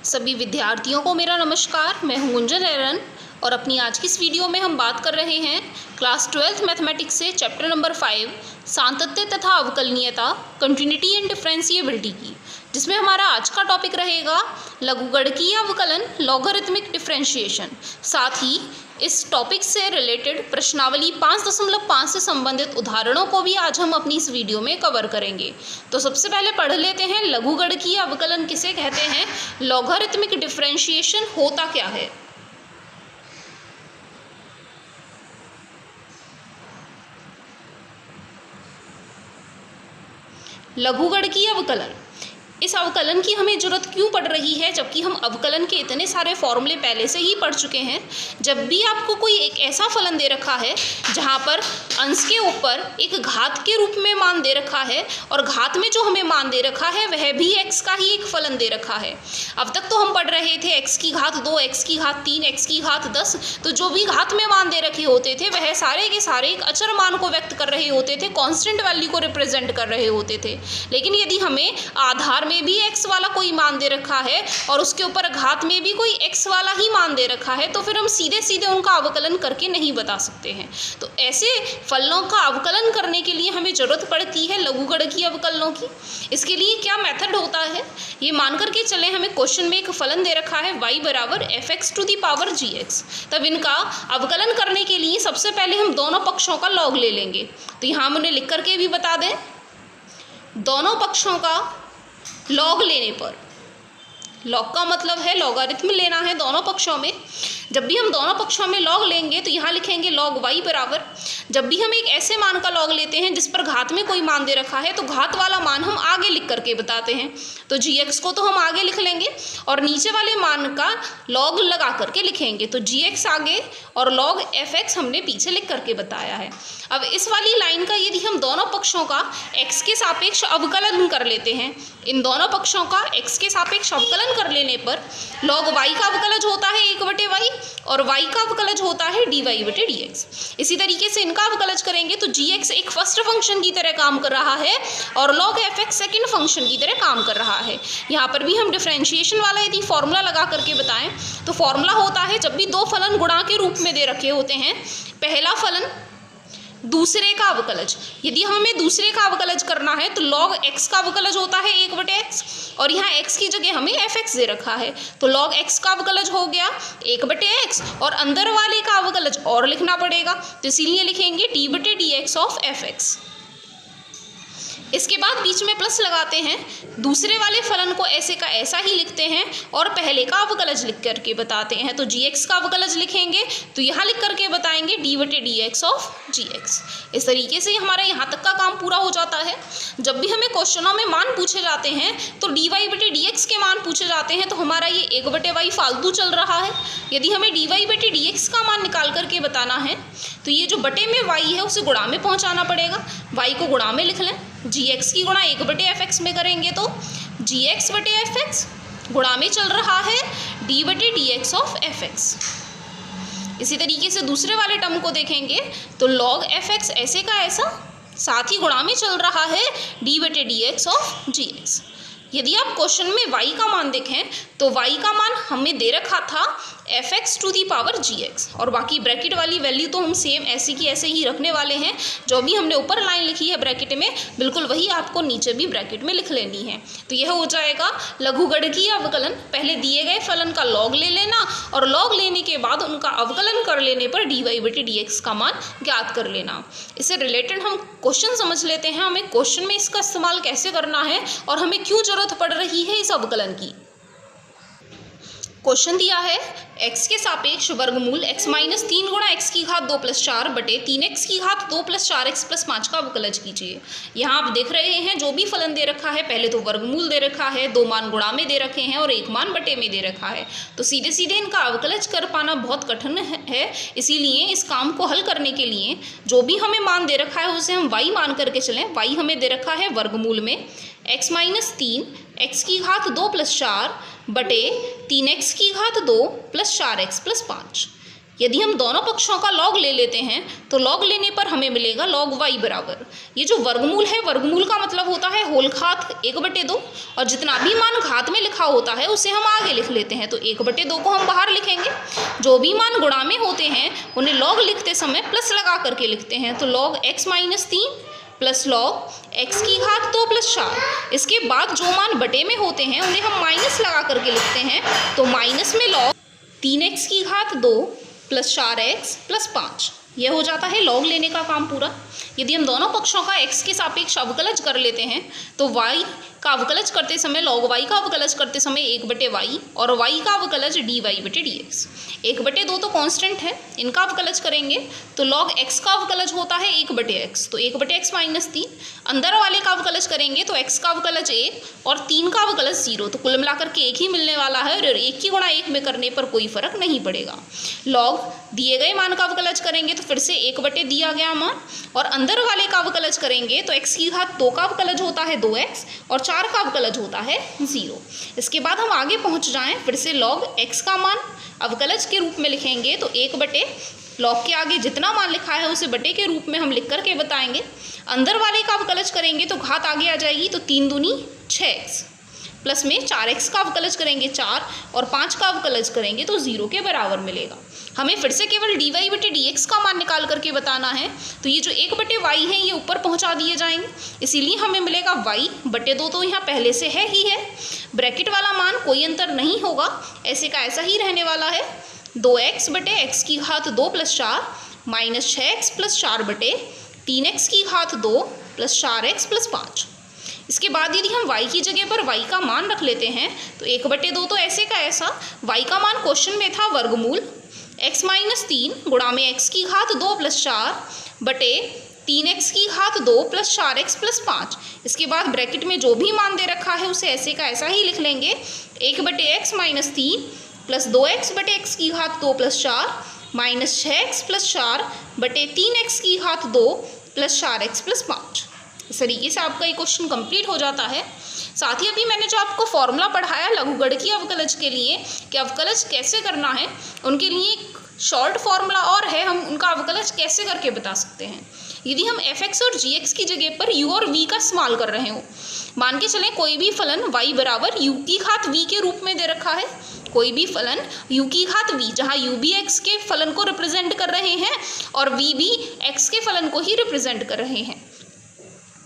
सभी विद्यार्थियों को मेरा नमस्कार। मैं हूं गुंजन एरन और अपनी आज की इस वीडियो में हम बात कर रहे हैं क्लास 12th मैथमेटिक्स से चैप्टर नंबर 5 सांतत्य तथा अवकलनीयता कंटिन्यूटी एंड डिफरेंशिएबिलिटी की, जिसमें हमारा आज का टॉपिक रहेगा लघुगणकीय अवकलन लॉगरिथमिक डिफरेंशिएशन। साथ ही इस टॉपिक से रिलेटेड प्रश्नावली 5.5 से संबंधित उदाहरणों को भी आज हम अपनी इस वीडियो में कवर करेंगे। तो सबसे पहले पढ़ लेते हैं लघुगणकीय अवकलन किसे कहते हैं, लॉगरिथमिक डिफरेंशिएशन होता क्या है। लघुगणकीय अवकलन, इस अवकलन की हमें ज़रूरत क्यों पड़ रही है, जबकि हम अवकलन के इतने सारे फॉर्मूले पहले से ही पढ़ चुके हैं। जब भी आपको कोई एक ऐसा फलन दे रखा है जहाँ पर अंश के ऊपर एक घात के रूप में मान दे रखा है और घात में जो हमें मान दे रखा है वह भी x का ही एक फलन दे रखा है। अब तक तो हम पढ़ रहे थे x की घात 2, x की घात 3, x की घात 10, तो जो भी घात में मान दे रखे होते थे वह सारे के सारे एक अचर मान को व्यक्त कर रहे होते थे, कॉन्स्टेंट वैल्यू को रिप्रेजेंट कर रहे होते थे। लेकिन यदि हमें आधार में भी x वाला कोई मान दे रखा है और उसके ऊपर घात में भी कोई x वाला ही मान दे रखा है, तो फिर हम सीधे सीधे उनका अवकलन करके नहीं बता सकते हैं। तो ऐसे फलनों का अवकलन करने के लिए हमें ज़रूरत पड़ती है लघुगणकीय अवकलनों की। इसके लिए क्या मेथड होता है, ये मान करके चले हमें क्वेश्चन में एक फलन दे रखा है y बराबर fx⁻gx। तब इनका अवकलन करने के लिए सबसे पहले हम दोनों पक्षों का लॉग ले लेंगे। तो यहाँ हम उन्हें लिख करके भी बता दें, दोनों पक्षों का लॉग लेने पर, लॉग का मतलब है लॉगरिथम लेना है दोनों पक्षों में। जब भी हम दोनों पक्षों में लॉग लेंगे तो यहाँ लिखेंगे लॉग y बराबर, जब भी हम एक ऐसे मान का लॉग लेते हैं जिस पर घात में कोई मान दे रखा है तो घात वाला मान हम आगे लिख करके बताते हैं। तो gx को तो हम आगे लिख लेंगे और नीचे वाले मान का लॉग लगा करके लिखेंगे। तो gx आगे और लॉग fx हमने पीछे लिख करके बताया है। अब इस वाली लाइन का यदि हम दोनों पक्षों का x के सापेक्ष अवकलन कर लेते हैं, इन दोनों पक्षों का x के सापेक्ष अवकलन कर लेने पर log y का अवकलज होता है 1/y और y का अवकलज होता है dy/dx। इसी तरीके से इनका अवकलज करेंगे तो gx एक फर्स्ट फंक्शन की तरह काम कर रहा है और log fx सेकंड फंक्शन की तरह काम कर रहा है। यहाँ पर भी हम डिफरेंशिएशन वाला यदि फॉर्मूला लगा करके बताएं तो फॉर्मूला होता है, जब भी दो फलन गुणा के रूप में दे रखे होते हैं, पहला फलन दूसरे का अवकलज, यदि हमें दूसरे का अवकलज करना है तो log x का अवकलज होता है 1/x और यहाँ x की जगह हमें fx दे रखा है तो log x का अवकलज हो गया 1/x और अंदर वाले का अवकलज और लिखना पड़ेगा, तो इसीलिए लिखेंगे d/dx ऑफ fx। इसके बाद बीच में प्लस लगाते हैं, दूसरे वाले फलन को ऐसे का ऐसा ही लिखते हैं और पहले का अवकलज लिख करके बताते हैं। तो gx का अवकलज लिखेंगे तो यहाँ लिख करके बताएंगे d/dx ऑफ gx। इस तरीके से हमारा यहाँ तक का काम पूरा हो जाता है। जब भी हमें क्वेश्चनों में मान पूछे जाते हैं तो dy/dx के मान पूछे जाते हैं तो हमारा ये 1/y फालतू चल रहा है। यदि हमें dy/dx का मान निकाल करके बताना है तो ये जो बटे में y है उसे गुणा में पहुँचाना पड़ेगा। y को गुणा में लिख लें, gx की गुणा 1/fx में करेंगे तो gx/fx गुणा में चल रहा है d/dx ऑफ fx। इसी तरीके से दूसरे वाले टर्म को देखेंगे तो log fx ऐसे का ऐसा साथ ही गुणा में चल रहा है d/dx ऑफ gx। यदि आप क्वेश्चन में y का मान देखें तो y का मान हमें दे रखा था fx⁻gx और बाकी ब्रैकेट वाली वैल्यू तो हम सेम ऐसे की ऐसे ही रखने वाले हैं। जो भी हमने ऊपर लाइन लिखी है ब्रैकेट में बिल्कुल वही आपको नीचे भी ब्रैकेट में लिख लेनी है। तो यह हो जाएगा लघुगणकीय अवकलन, पहले दिए गए फलन का लॉग ले लेना और लॉग लेने के बाद उनका अवकलन कर लेने पर dy/dx का मान ज्ञात कर लेना। इससे रिलेटेड हम क्वेश्चन समझ लेते हैं, हमें क्वेश्चन में इसका इस्तेमाल कैसे करना है और हमें क्यों जरूरत पड़ रही है इस अवकलन की। क्वेश्चन दिया है x के सापेक्ष वर्गमूल x-3 गुणा x की घात 2 + 4 बटे 3x की घात 2 + 4x + 5 का अवकलज कीजिए। यहाँ आप देख रहे हैं जो भी फलन दे रखा है, पहले तो वर्गमूल दे रखा है, दो मान गुणा में दे रखे हैं और एक मान बटे में दे रखा है। तो सीधे सीधे इनका अवकलज कर पाना बहुत कठिन है। इसीलिए इस काम को हल करने के लिए जो भी हमें मान दे रखा है उसे हम y मान करके चलें। y हमें दे रखा है वर्गमूल में x-3 x की घात 2 + 4 बटे 3x की घात 2 + 4x + 5। यदि हम दोनों पक्षों का लॉग ले लेते हैं तो लॉग लेने पर हमें मिलेगा log y बराबर, ये जो वर्गमूल है, वर्गमूल का मतलब होता है होल घात 1/2, और जितना भी मान घात में लिखा होता है उसे हम आगे लिख लेते हैं। तो 1/2 को हम बाहर लिखेंगे, जो भी मान गुणा में होते हैं उन्हें लॉग लिखते समय प्लस लगा करके लिखते हैं। तो log x - 3 plus log x की घात 2 प्लस 4। इसके बाद जो मान बटे में होते हैं उन्हें हम माइनस लगा करके लिखते हैं। तो माइनस में log 3x की घात 2 प्लस 4x प्लस 5, यह हो जाता है लॉग लेने का काम पूरा। यदि हम दोनों पक्षों का x के सापेक्ष अवकलज कर लेते हैं तो y का अवकलज करते समय log y का अवकलज करते समय 1/y और y का अवकलज dy/dx। 1/2 तो कांस्टेंट है, इनका अवकलज करेंगे तो log x का अवकलज होता है 1/x, तो 1/x - 3। अंदर वाले का अवकलज करेंगे तो x का अवकलज 1 और 3 का अवकलज 0, तो कुल मिलाकर के 1 ही मिलने वाला है और 1 की गुणा 1 में करने पर कोई फर्क नहीं पड़ेगा। log दिए गए मान का अवकलज करेंगे तो फिर से 1/, दिया गया मान, और अंदर वाले का अवकलज करेंगे तो x की घात 2 का अवकलज होता है 2x और 4 का अवकलज होता है 0। इसके बाद हम आगे पहुंच जाएं, फिर से log x का मान अवकलज के रूप में लिखेंगे तो 1/, log के आगे जितना मान लिखा है उसे बटे के रूप में हम लिख करके बताएंगे। अंदर वाले का अवकलज करेंगे तो घात आगे आ जाएगी, तो 3 दूनी 6x प्लस में 4x का अवकलज करेंगे 4 और 5 का अवकलज करेंगे तो 0 के बराबर मिलेगा। हमें फिर से केवल dy/dx का मान निकाल करके बताना है, तो ये जो 1/y है ये ऊपर पहुंचा दिए जाएंगे, इसीलिए हमें मिलेगा y/2, तो यहाँ पहले से है ही है। ब्रैकेट वाला मान कोई अंतर नहीं होगा, ऐसे का ऐसा ही रहने वाला है। 2x/x की घात 2 plus 4 minus 6x plus 4/3x की घात 2 प्लस 4x प्लस 5। इसके बाद यदि हम y की जगह पर y का मान रख लेते हैं तो 1/2 तो ऐसे का ऐसा, y का मान क्वेश्चन में था वर्गमूल x - 3 गुणा में x की घात 2 प्लस 4 बटे 3x की घात 2 प्लस 4x प्लस 5। इसके बाद ब्रैकेट में जो भी मान दे रखा है उसे ऐसे का ऐसा ही लिख लेंगे, 1/x - 3 प्लस 2x/x की घात 2 प्लस 4 माइनस 6x प्लस 4 बटे 3x की घात 2 प्लस 4x प्लस 5। इस तरीके से आपका ये क्वेश्चन कंप्लीट हो जाता है। साथ ही अभी मैंने जो आपको फॉर्मूला पढ़ाया लघुगणकीय अवकलज के लिए कि अवकलज कैसे करना है, उनके लिए एक शॉर्ट फॉर्मूला और है, हम उनका अवकलज कैसे करके बता सकते हैं। यदि हम fx और gx की जगह पर u और v का इस्तेमाल कर रहे हो, मान के चलें कोई भी फलन y बराबर u की घात v के रूप में दे रखा है, कोई भी फलन u की घात v, जहाँ u भी x के फलन को रिप्रेजेंट कर रहे हैं और v भी x के फलन को ही रिप्रेजेंट कर रहे हैं,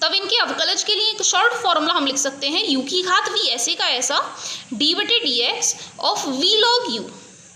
तब इनके अवकलज के लिए एक शॉर्ट फॉर्मूला हम लिख सकते हैं, u की घात v ऐसे का ऐसा d/dx of v log u।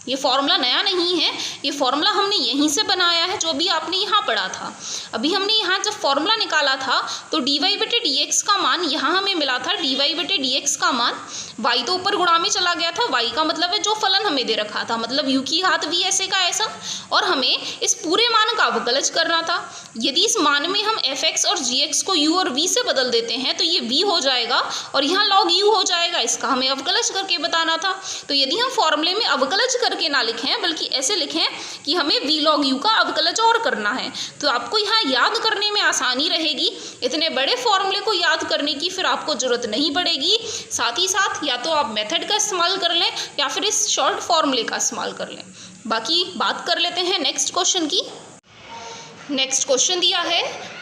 ये फॉर्मूला नया नहीं है, ये फॉर्मूला हमने यहीं से बनाया है, जो भी आपने यहाँ पढ़ा था। अभी हमने यहाँ जब फॉर्मूला निकाला था तो dy/dx का मान यहाँ हमें मिला था, dy/dx का मान y तो ऊपर गुणा में चला गया था, y का मतलब है जो फलन हमें दे रखा था, मतलब u की घात v ऐसे का ऐसा, और हमें इस पूरे मान का अवकलज करना था। यदि इस मान में हम fx और gx को u और v से बदल देते हैं तो ये v हो जाएगा और यहाँ log u हो जाएगा, इसका हमें अवकलज करके बताना था। तो यदि हम फॉर्मूले में अवकलज करके ना लिखें बल्कि ऐसे लिखें कि हमें v log u का अवकलज और करना है, तो आपको यहाँ याद करने में आसानी रहेगी। इतने बड़े फॉर्मूले को याद करने की फिर आपको जरूरत नहीं पड़ेगी। साथ ही साथ या तो आप मेथड का इस्तेमाल कर लें या फिर इस शॉर्ट फॉर्मूले का इस्तेमाल कर लें। बाकी बात कर लेते हैं नेक्स्ट क्वेश्चन की। नेक्स्ट क्वेश्चन दिया है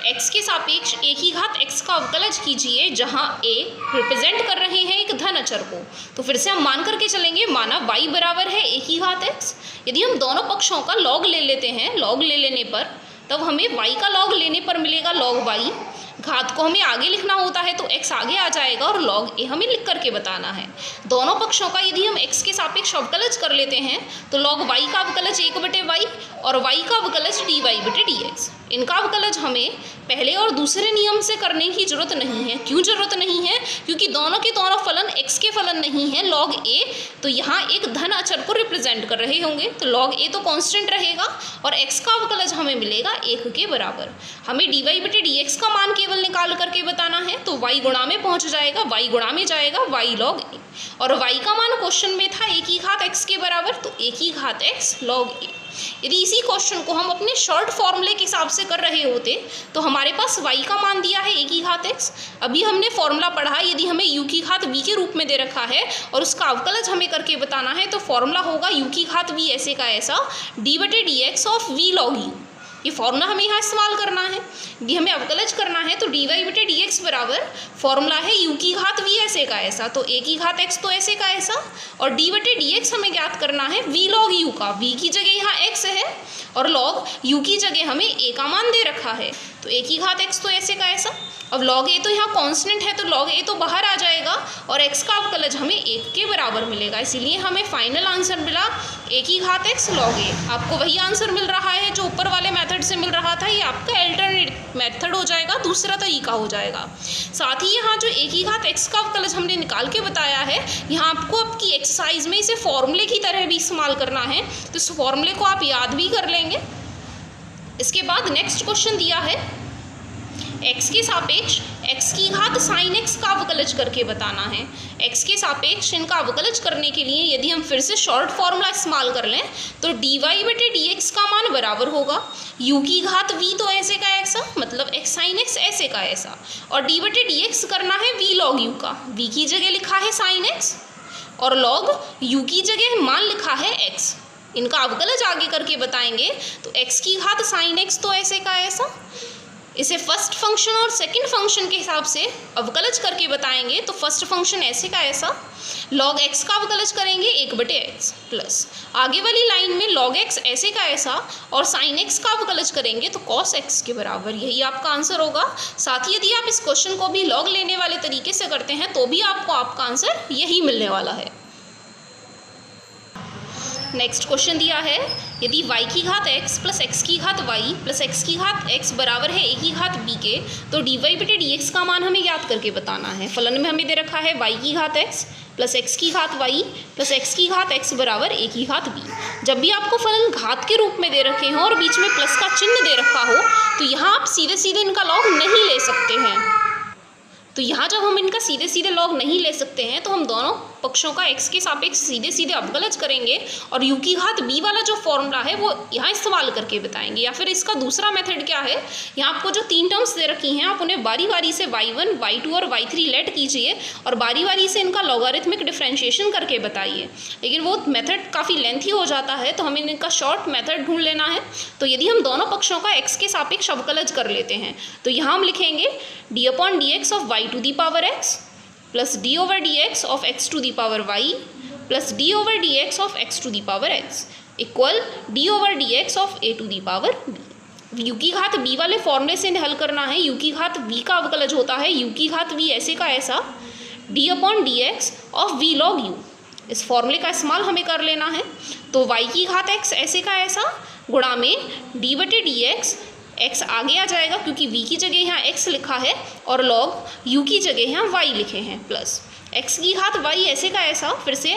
x के सापेक्ष a की घात x का अवकलज कीजिए, जहां a रिप्रेजेंट कर रहे हैं एक धन अचर को। तो फिर से हम मान करके चलेंगे, माना y बराबर है a की घात x। यदि हम दोनों पक्षों का लॉग ले लेते हैं, लॉग ले लेने पर तब हमें y का लॉग लेने पर मिलेगा log y। घात को हमें आगे लिखना होता है तो x आगे आ जाएगा और log a हमें लिख करके बताना है। दोनों पक्षों का यदि हम x के सापेक्ष अवकलज कर लेते हैं तो log y का अवकलज 1/y और y का अवकलज dy/dx। इनका अवकलज हमें पहले और दूसरे नियम से करने की जरूरत नहीं है। क्यों जरूरत नहीं है? क्योंकि दोनों के दोनों फलन x के फलन नहीं है, log a तो यहाँ एक धन अचर को रिप्रेजेंट कर रहे होंगे, तो log a तो कांस्टेंट रहेगा और x का अवकलज हमें मिलेगा 1 के बराबर। हमें dy/dx का मान केवल निकाल करके बताना है, तो y गुणा में पहुँच जाएगा, y गुणा में जाएगा y log a, और y का मान क्वेश्चन में था a की घात x के बराबर, तो a की घात x log a। यदि इसी क्वेश्चन को हम अपने शॉर्ट फॉर्मूले के हिसाब से कर रहे होते तो हमारे पास y का मान दिया है a की घात x। अभी हमने फॉर्मूला पढ़ा है, यदि हमें u की घात v के रूप में दे रखा है और उसका अवकलज हमें करके बताना है तो फॉर्मूला होगा u की घात v ऐसे का ऐसा d/dx of v log u। ये फॉर्मूला हमें यहाँ इस्तेमाल करना है। यदि हमें अवकलज करना है तो dy/dx बराबर फॉर्मूला है u की घात v ऐसे का ऐसा, तो a की घात x तो ऐसे का ऐसा, और d/dx हमें ज्ञात करना है v log u का। v की जगह यहाँ x है और log u की जगह हमें a का मान दे रखा है, तो a की घात x तो ऐसे का ऐसा। अब log a तो यहाँ कांस्टेंट है तो log a तो बाहर आ जाएगा और x का अवकलज हमें 1 के बराबर मिलेगा, इसीलिए हमें फाइनल आंसर मिला a की घात x log a। आपको वही आंसर मिल रहा है जो ऊपर वाले मेथड से मिल रहा था, ये आपका अल्टरनेट मेथड हो जाएगा, दूसरा तरीका हो जाएगा। साथ ही यहाँ जो a की घात x का अवकलज हमने निकाल के बताया है, यहाँ आपको आपकी एक्सरसाइज में इसे फॉर्मूले की तरह भी इस्तेमाल करना है, तो इस फॉर्मूले को आप याद भी कर लेंगे। इसके बाद नेक्स्ट क्वेश्चन दिया है x के सापेक्ष x की घात sin x का अवकलज करके बताना है। x के सापेक्ष इनका अवकलज करने के लिए यदि हम फिर से शॉर्ट फॉर्मूला इस्तेमाल कर लें तो dy/dx का मान बराबर होगा u की घात v तो ऐसे का ऐसा, मतलब x sin x ऐसे का ऐसा, और d/dx करना है v log u का। v की जगह लिखा है sin x और log u की जगह मान लिखा है x। इनका अवकलज आगे करके बताएंगे तो x की घात sin x तो ऐसे का ऐसा, इसे फर्स्ट फंक्शन और सेकंड फंक्शन के हिसाब से अवकलज करके बताएंगे तो फर्स्ट फंक्शन ऐसे का ऐसा, log x का अवकलज करेंगे 1/x प्लस आगे वाली लाइन में log x ऐसे का ऐसा और sin x का अवकलज करेंगे तो cos x के बराबर। यही आपका आंसर होगा। साथ ही यदि आप इस क्वेश्चन को भी log लेने वाले तरीके से करते हैं तो भी आपको आपका आंसर यही मिलने वाला है। नेक्स्ट क्वेश्चन दिया है यदि y की घात x प्लस x की घात y प्लस x की घात x बराबर है a की घात b के, तो dy/dx का मान हमें ज्ञात करके बताना है। फलन में हमें दे रखा है y की घात x प्लस x की घात y प्लस x की घात x बराबर a की घात b। जब भी आपको फलन घात के रूप में दे रखे हों और बीच में प्लस का चिन्ह दे रखा हो तो यहाँ आप सीधे सीधे इनका लॉग नहीं ले सकते हैं। तो यहाँ जब हम इनका सीधे सीधे लॉग नहीं ले सकते हैं तो हम दोनों पक्षों का x के सापेक्ष सीधे सीधे अवकलज करेंगे और u की घात b वाला जो फॉर्मूला है वो यहाँ इस्तेमाल करके बताएंगे। या फिर इसका दूसरा मेथड क्या है, यहाँ आपको जो 3 टर्म्स दे रखी हैं आप उन्हें बारी बारी से y1, y2 और y3 लेट कीजिए और बारी बारी से इनका लॉगरिथमिक डिफरेंशिएशन करके बताइए। लेकिन वो मेथड काफ़ी लेंथी हो जाता है तो हमें इनका शॉर्ट मेथड ढूंढ लेना है। तो यदि हम दोनों पक्षों का x के सापेक्ष अवकलज कर लेते हैं तो यहाँ हम लिखेंगे d/dx of y to the power x plus d/dx of x to the power y plus d/dx of x to the power x equal d/dx of a to the power b। u की घात b वाले फॉर्मूले से हल करना है। u की घात v का अवकलज होता है u की घात v ऐसे का ऐसा d/dx of v log u। इस फॉर्मूले का इस्तेमाल हमें कर लेना है। तो y की घात x ऐसे का ऐसा गुणा में d/dx x आगे आ जाएगा क्योंकि v की जगह यहाँ x लिखा है और log u की जगह यहाँ y लिखे हैं प्लस x की घात y ऐसे का ऐसा फिर से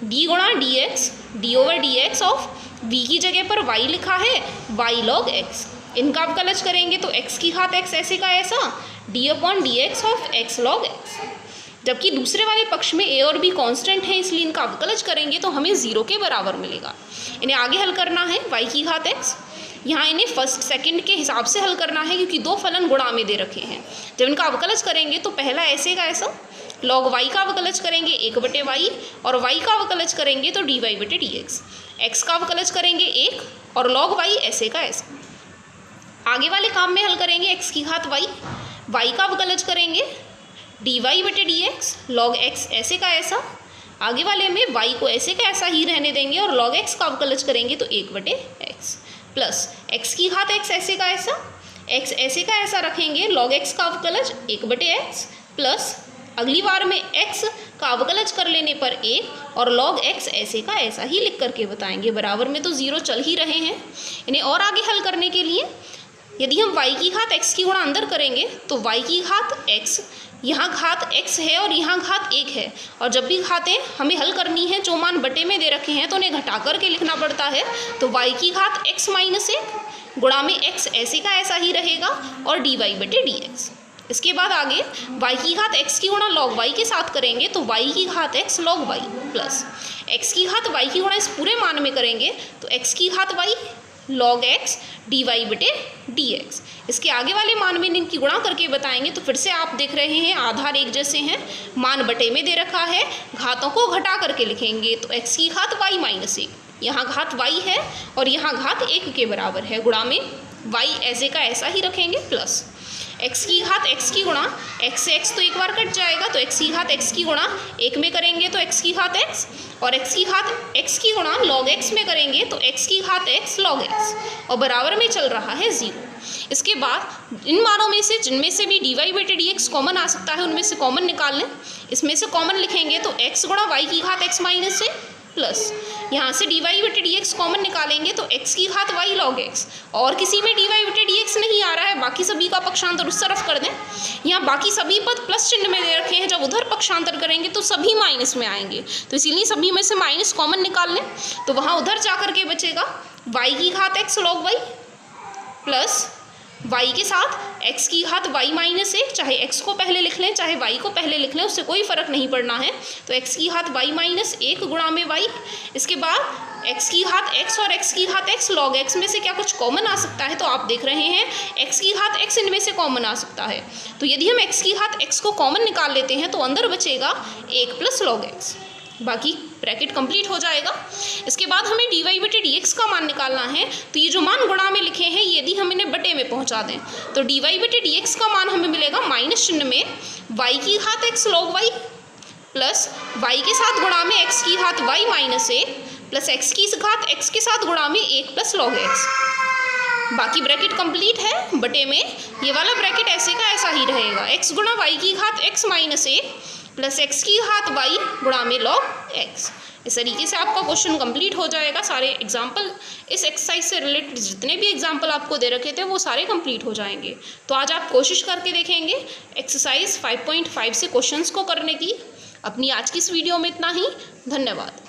d गुणा dx d/dx ऑफ v की जगह पर y लिखा है y log x। इनका अवकलज करेंगे तो x की घात x ऐसे का ऐसा d/dx of x log x। जबकि दूसरे वाले पक्ष में a और b कांस्टेंट है इसलिए इनका अवकलज करेंगे तो हमें 0 के बराबर मिलेगा। इन्हें आगे हल करना है y की घात x, यहाँ इन्हें फर्स्ट सेकंड के हिसाब से हल करना है क्योंकि 2 फलन गुणा में दे रखे हैं। जब इनका अवकलज करेंगे तो पहला ऐसे का ऐसा log y का अवकलज करेंगे 1/y और y का अवकलज करेंगे तो dy/dx। x का अवकलज करेंगे 1 और log y ऐसे का ऐसा। आगे वाले काम में हल करेंगे x की घात y का अवकलज करेंगे dy/dx log x ऐसे का ऐसा। आगे वाले में y को ऐसे का ऐसा ही रहने देंगे और log x का अवकलज करेंगे तो 1/x प्लस x की घात x ऐसे का ऐसा x ऐसे का ऐसा रखेंगे log x का अवकलज 1/x प्लस अगली बार में x का अवकलज कर लेने पर 1 और log x ऐसे का ऐसा ही लिख करके बताएंगे। बराबर में तो 0 चल ही रहे हैं। इन्हें और आगे हल करने के लिए यदि हम y की घात x की गुणा अंदर करेंगे तो y की घात x, यहाँ घात x है और यहाँ घात 1 है और जब भी घातें हमें हल करनी है जो मान बटे में दे रखे हैं तो उन्हें घटा करके लिखना पड़ता है। तो y की घात x - 1 गुणा में x ऐसे का ऐसा ही रहेगा और dy/dx। इसके बाद आगे y की घात x की गुणा log y के साथ करेंगे तो y की घात x log y plus x की घात y की गुणा इस पूरे मान में करेंगे तो x की घात y log x dy बटे dx। इसके आगे वाले मान में इनकी गुणा करके बताएंगे तो फिर से आप देख रहे हैं आधार एक जैसे हैं, मान बटे में दे रखा है, घातों को घटा करके लिखेंगे तो x की घात y माइनस 1, यहाँ घात y है और यहाँ घात 1 के बराबर है, गुणा में y ऐसे का ऐसा ही रखेंगे प्लस x की घात x की गुणा x से x तो एक बार कट जाएगा तो x की घात x की गुणा 1 में करेंगे तो x की घात x और x की घात x की गुणा log x में करेंगे तो x की घात x log x और बराबर में चल रहा है 0। इसके बाद इन मानों में से जिनमें से भी dy बटे dx कॉमन आ सकता है उनमें से कॉमन निकाल लें। इसमें से कॉमन लिखेंगे तो x गुणा y की घात x माइनस 1 प्लस यहाँ से dy बटे dx कॉमन निकालेंगे तो x की घात y log x और किसी में dy बटे dx नहीं आ रहा है, बाकी सभी का पक्षांतर उस तरफ कर दें। यहाँ बाकी सभी पद प्लस चिन्ह में दे रखे हैं, जब उधर पक्षांतर करेंगे तो सभी माइनस में आएंगे, तो इसीलिए सभी में से माइनस कॉमन निकाल लें तो वहाँ उधर जा कर के बचेगा y की घात x log y plus y के साथ x की घात y माइनस 1, चाहे x को पहले लिख लें चाहे y को पहले लिख लें उससे कोई फ़र्क नहीं पड़ना है, तो x की घात y माइनस 1 गुणा में y। इसके बाद x की घात x और x की घात x log x में से क्या कुछ कॉमन आ सकता है, तो आप देख रहे हैं x की घात x इनमें से कॉमन आ सकता है, तो यदि हम x की घात x को कॉमन निकाल लेते हैं तो अंदर बचेगा 1 प्लस log x, बाकी ब्रैकेट कंप्लीट हो जाएगा। इसके बाद हमें dy बटे dx का मान निकालना है, तो ये जो मान गुणा में लिखे हैं यदि हम इन्हें बटे में पहुंचा दें तो dy बटे dx का मान हमें मिलेगा माइनस चिन्ह में y की घात x log y plus y के साथ गुणा में x की घात y माइनस 1 प्लस x की घात x के साथ गुणा में 1 प्लस log x। बाकी ब्रैकेट कंप्लीट है, बटे में ये वाला ब्रैकेट ऐसे का ऐसा ही रहेगा, x गुणा y की घात x माइनस 1 प्लस x की घात y गुणा में log x। इस तरीके से आपका क्वेश्चन कंप्लीट हो जाएगा। सारे एग्जाम्पल इस एक्सरसाइज से रिलेटेड जितने भी एग्जाम्पल आपको दे रखे थे वो सारे कंप्लीट हो जाएंगे। तो आज आप कोशिश करके देखेंगे एक्सरसाइज 5.5 से क्वेश्चंस को करने की। अपनी आज की इस वीडियो में इतना ही, धन्यवाद।